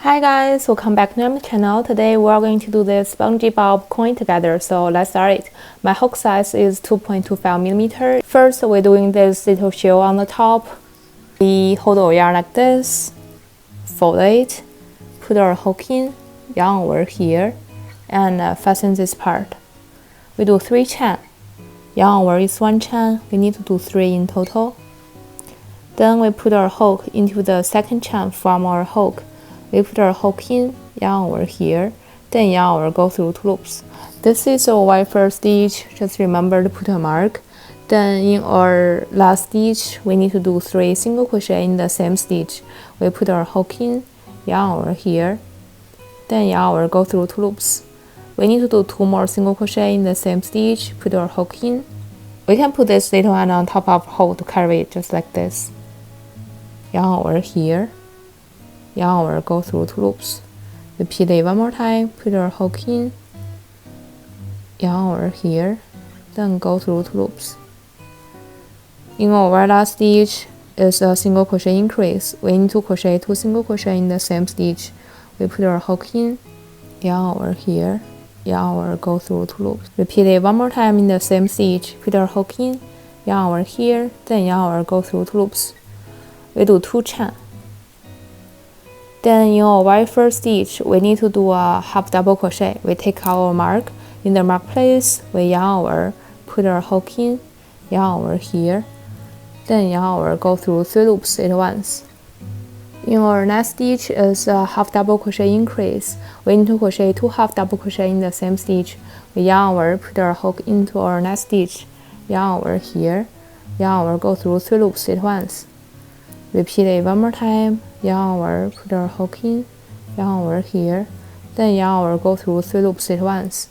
Hi guys, welcome back to my channel. Today we are going to do this SpongeBob coin together, so let's start it. My hook size is 2.25mm. First, we're doing this little shell on the top. We hold our yarn like this, fold it, put our hook in, yarn over here, and fasten this part. We do 3 chain. Yarn over is 1 chain. We need to do 3 in total. Then we put our hook into the second chain from our hook. We put our hook in, yarn over here, then yarn over, go through 2 loops. This is our very first stitch, just remember to put a mark. Then in our last stitch, we need to do 3 single crochet in the same stitch. We put our hook in, yarn over here, then yarn over, go through 2 loops. We need to do 2 more single crochet in the same stitch, put our hook in. We can put this little one on top of hole to carry it just like this. Yarn over here, yarn over, go through 2 loops. Repeat it 1 more time, put our hook in, yarn over here, then go through 2 loops. In our very last stitch is a single crochet increase. We need to crochet 2 single crochet in the same stitch. We put our hook in, yarn over here, yarn over, go through 2 loops. Repeat it 1 more time in the same stitch, put our hook in, yarn over here, then yarn over, go through 2 loops. We do 2 chain. Then in our very first stitch, we need to do a half double crochet. We take our mark. In the mark place, we yarn over, put our hook in, yarn over here, then yarn over, go through 3 loops at once. In our next stitch is a half double crochet increase. We need to crochet 2 half double crochet in the same stitch. We yarn over, put our hook into our next stitch, yarn over here, yarn over, go through 3 loops at once. Repeat it 1 more time, yarn over, put our hook in, yarn over here, then yarn over, go through 3 loops at once.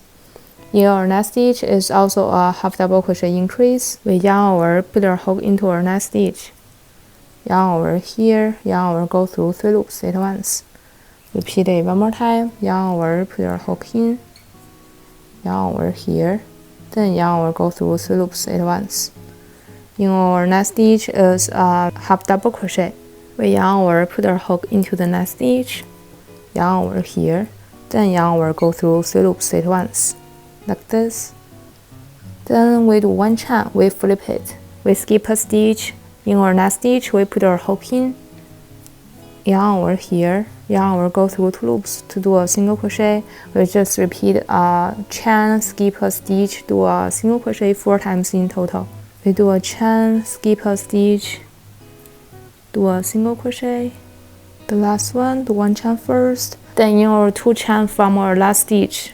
In our next stitch is also a half double crochet increase. We yarn over, put our hook into our next stitch, yarn over here, yarn over, go through 3 loops at once. Repeat it 1 more time, yarn over, put our hook in, yarn over here, then yarn over, go through 3 loops at once. In our next stitch is a half double crochet. We yarn over, put our hook into the next stitch, yarn over here, then yarn over, go through 3 loops at once, like this. Then we do 1 chain, we flip it. We skip a stitch. In our next stitch, we put our hook in, yarn over here, yarn over, go through 2 loops. To do a single crochet, we just repeat a chain, skip a stitch, do a single crochet 4 times in total. We do a chain, skip a stitch, do a single crochet. The last one, do 1 chain first. Then in our 2 chain from our last stitch,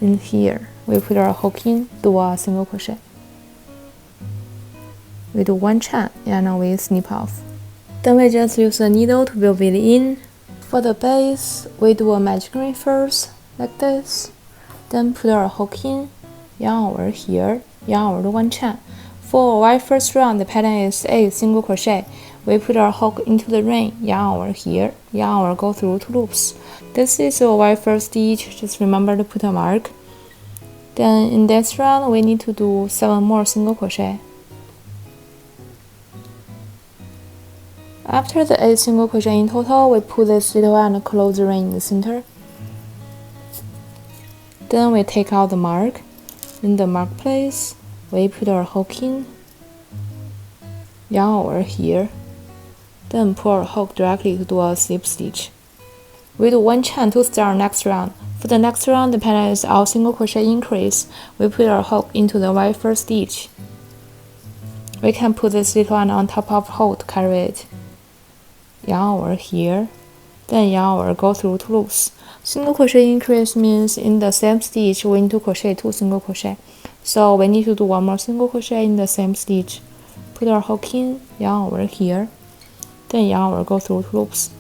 in here, we put our hook in, do a single crochet. We do 1 chain and we snip off. Then we just use a needle to build it in. For the base, we do a magic ring first, like this. Then put our hook in, yarn over here, yarn over 1 chain. For our very first round, the pattern is 8 single crochet. We put our hook into the ring, yarn over here, yarn over, go through 2 loops. This is our very first stitch, just remember to put a mark. Then in this round, we need to do 7 more single crochet. After the 8 single crochet in total, we put this little and close the ring in the center. Then we take out the mark. In the mark place, we put our hook in, yarn over here, then pull our hook directly to do a slip stitch. We do 1 chain to start next round. For the next round, the pattern is our single crochet increase. We put our hook into the very first stitch. We can put this little one on top of hole to carry it. Yarn over here, then yarn over, go through 2 loops. Single crochet increase means in the same stitch we need to crochet 2 single crochet. So we need to do 1 more single crochet in the same stitch. Put our hook in, yarn over here, then yarn over, go through 2 loops.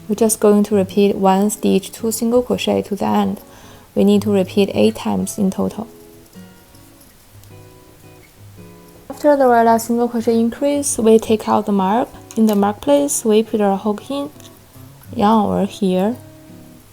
We're just going to repeat 1 stitch, 2 single crochet to the end. We need to repeat 8 times in total. After the very last single crochet increase, we take out the mark. In the mark place, we put our hook in, yarn over here,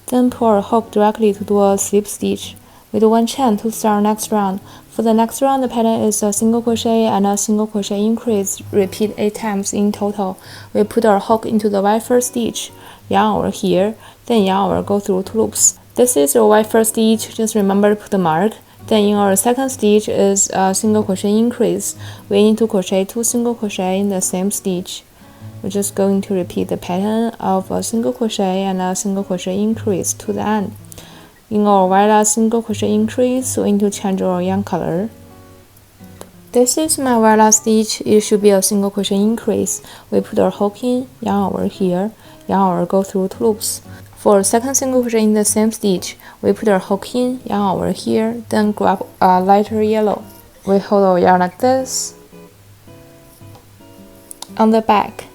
then pull our hook directly to do a slip stitch. We do 1 chain to start next round. For the next round, the pattern is a single crochet and a single crochet increase. Repeat 8 times in total. We put our hook into the very first stitch, yarn over here, then yarn over, go through 2 loops. This is your white first stitch, just remember to put the mark. Then in our second stitch is a single crochet increase. We need to crochet 2 single crochet in the same stitch. We're just going to repeat the pattern of a single crochet and a single crochet increase to the end. In our white last single crochet increase, we need to change our yarn color. This is my white last stitch. It should be a single crochet increase. We put our hook in, yarn over here, yarn over, go through 2 loops. For second single crochet in the same stitch, we put our hook in, yarn over here, then grab a lighter yellow. We hold our yarn like this. On the back,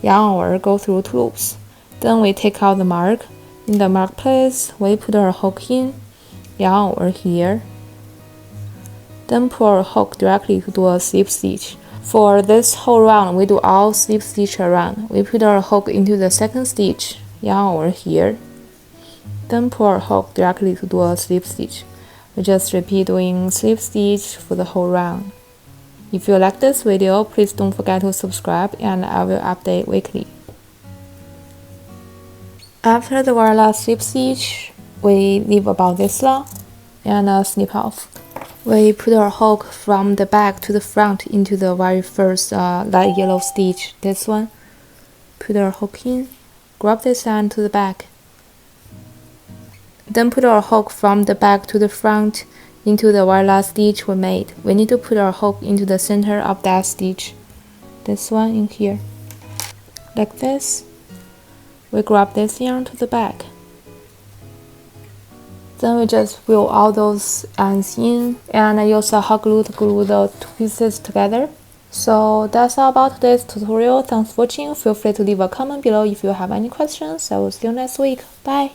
yarn over, go through 2 loops. Then we take out the mark. In the mark place, we put our hook in, yarn over here. Then pull our hook directly to do a slip stitch. For this whole round, we do all slip stitch around. We put our hook into the second stitch, yarn over here. Then pull our hook directly to do a slip stitch. We just repeat doing slip stitch for the whole round. If you like this video, please don't forget to subscribe and I will update weekly. After the very last slip stitch, we leave about this long and snip off. We put our hook from the back to the front into the very first light yellow stitch, this one. Put our hook in, grab this end to the back. Then put our hook from the back to the front into the very last stitch we made. We need to put our hook into the center of that stitch, this one in here, like this. We grab this yarn to the back. Then we just fill all those ends in and use a hot glue to glue the 2 pieces together. So that's all about today's tutorial. Thanks for watching. Feel free to leave a comment below if you have any questions. I will see you next week. Bye!